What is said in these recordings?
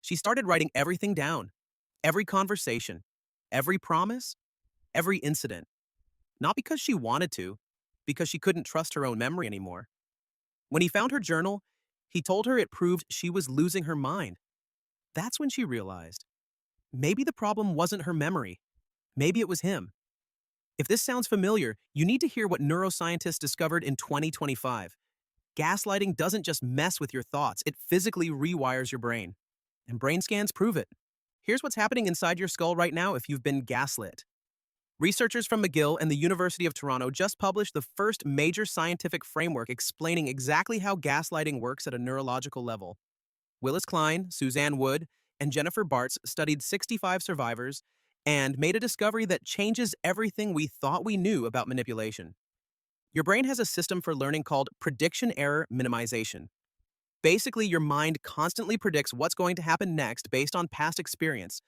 She started writing everything down, every conversation, every promise, every incident. Not because she wanted to, because she couldn't trust her own memory anymore. When he found her journal, he told her it proved she was losing her mind. That's when she realized maybe the problem wasn't her memory. Maybe it was him. If this sounds familiar, you need to hear what neuroscientists discovered in 2025. Gaslighting doesn't just mess with your thoughts, it physically rewires your brain. And brain scans prove it. Here's what's happening inside your skull right now if you've been gaslit. Researchers from McGill and the University of Toronto just published the first major scientific framework explaining exactly how gaslighting works at a neurological level. Willis Klein, Suzanne Wood, and Jennifer Bartz studied 65 survivors and made a discovery that changes everything we thought we knew about manipulation. Your brain has a system for learning called prediction error minimization. Basically, your mind constantly predicts what's going to happen next based on past experience,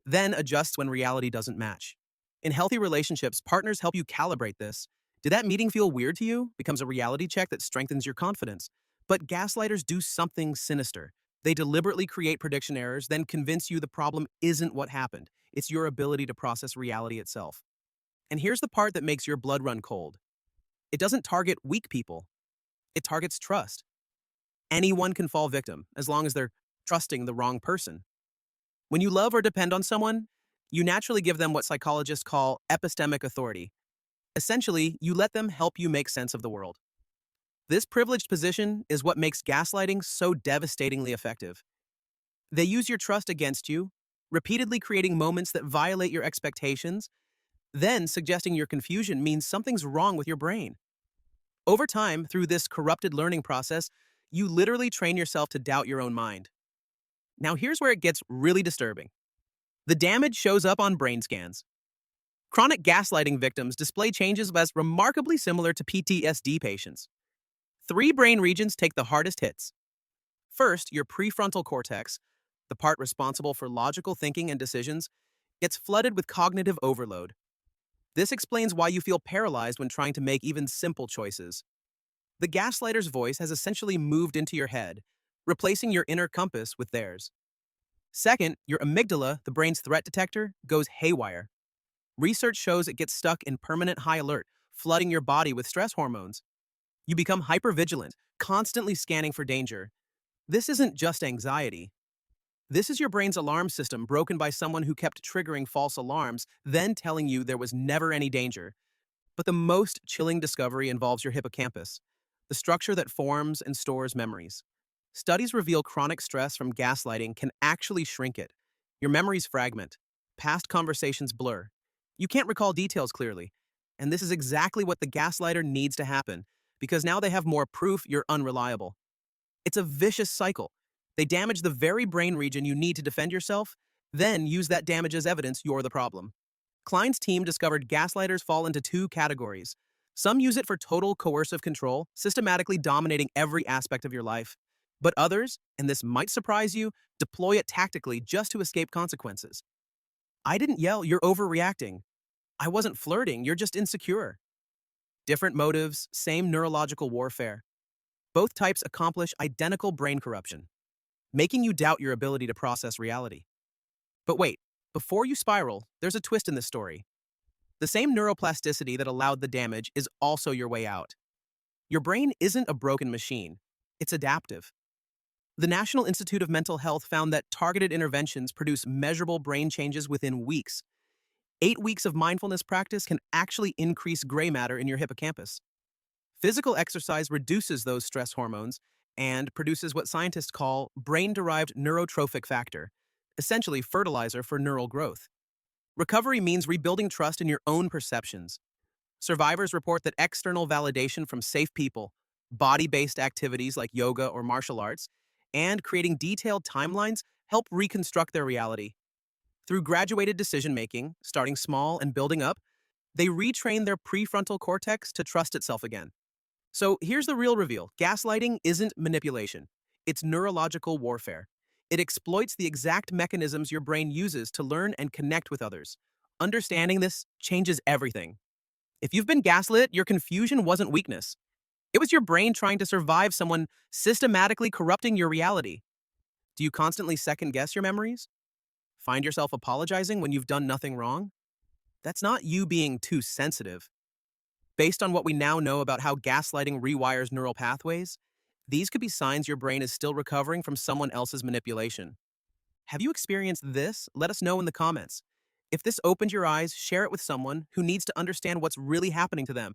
then adjusts when reality doesn't match. In healthy relationships, partners help you calibrate this. Did that meeting feel weird to you? Becomes a reality check that strengthens your confidence. But gaslighters do something sinister. They deliberately create prediction errors, then convince you the problem isn't what happened. It's your ability to process reality itself. And here's the part that makes your blood run cold. It doesn't target weak people. It targets trust. Anyone can fall victim, as long as they're trusting the wrong person. When you love or depend on someone, you naturally give them what psychologists call epistemic authority. Essentially, you let them help you make sense of the world. This privileged position is what makes gaslighting so devastatingly effective. They use your trust against you, repeatedly creating moments that violate your expectations, then suggesting your confusion means something's wrong with your brain. Over time, through this corrupted learning process, you literally train yourself to doubt your own mind. Now here's where it gets really disturbing. The damage shows up on brain scans. Chronic gaslighting victims display changes as remarkably similar to PTSD patients. Three brain regions take the hardest hits. First, your prefrontal cortex, the part responsible for logical thinking and decisions, gets flooded with cognitive overload. This explains why you feel paralyzed when trying to make even simple choices. The gaslighter's voice has essentially moved into your head, replacing your inner compass with theirs. Second, your amygdala, the brain's threat detector, goes haywire. Research shows it gets stuck in permanent high alert, flooding your body with stress hormones. You become hypervigilant, constantly scanning for danger. This isn't just anxiety. This is your brain's alarm system broken by someone who kept triggering false alarms, then telling you there was never any danger. But the most chilling discovery involves your hippocampus, the structure that forms and stores memories. Studies reveal chronic stress from gaslighting can actually shrink it. Your memories fragment. Past conversations blur. You can't recall details clearly. And this is exactly what the gaslighter needs to happen, because now they have more proof you're unreliable. It's a vicious cycle. They damage the very brain region you need to defend yourself, then use that damage as evidence you're the problem. Klein's team discovered gaslighters fall into two categories. Some use it for total coercive control, systematically dominating every aspect of your life. But others, and this might surprise you, deploy it tactically just to escape consequences. I didn't yell, you're overreacting. I wasn't flirting, you're just insecure. Different motives, same neurological warfare. Both types accomplish identical brain corruption, making you doubt your ability to process reality. But wait, before you spiral, there's a twist in this story. The same neuroplasticity that allowed the damage is also your way out. Your brain isn't a broken machine, it's adaptive. The National Institute of Mental Health found that targeted interventions produce measurable brain changes within weeks. 8 weeks of mindfulness practice can actually increase gray matter in your hippocampus. Physical exercise reduces those stress hormones and produces what scientists call brain-derived neurotrophic factor, essentially fertilizer for neural growth. Recovery means rebuilding trust in your own perceptions. Survivors report that external validation from safe people, body-based activities like yoga or martial arts, and creating detailed timelines help reconstruct their reality. Through graduated decision-making, starting small and building up, they retrain their prefrontal cortex to trust itself again. So here's the real reveal. Gaslighting isn't manipulation. It's neurological warfare. It exploits the exact mechanisms your brain uses to learn and connect with others. Understanding this changes everything. If you've been gaslit, your confusion wasn't weakness. It was your brain trying to survive someone systematically corrupting your reality. Do you constantly second guess your memories? Find yourself apologizing when you've done nothing wrong? That's not you being too sensitive. Based on what we now know about how gaslighting rewires neural pathways, these could be signs your brain is still recovering from someone else's manipulation. Have you experienced this? Let us know in the comments. If this opened your eyes, share it with someone who needs to understand what's really happening to them.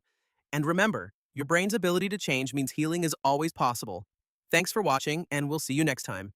And remember, your brain's ability to change means healing is always possible. Thanks for watching, and we'll see you next time.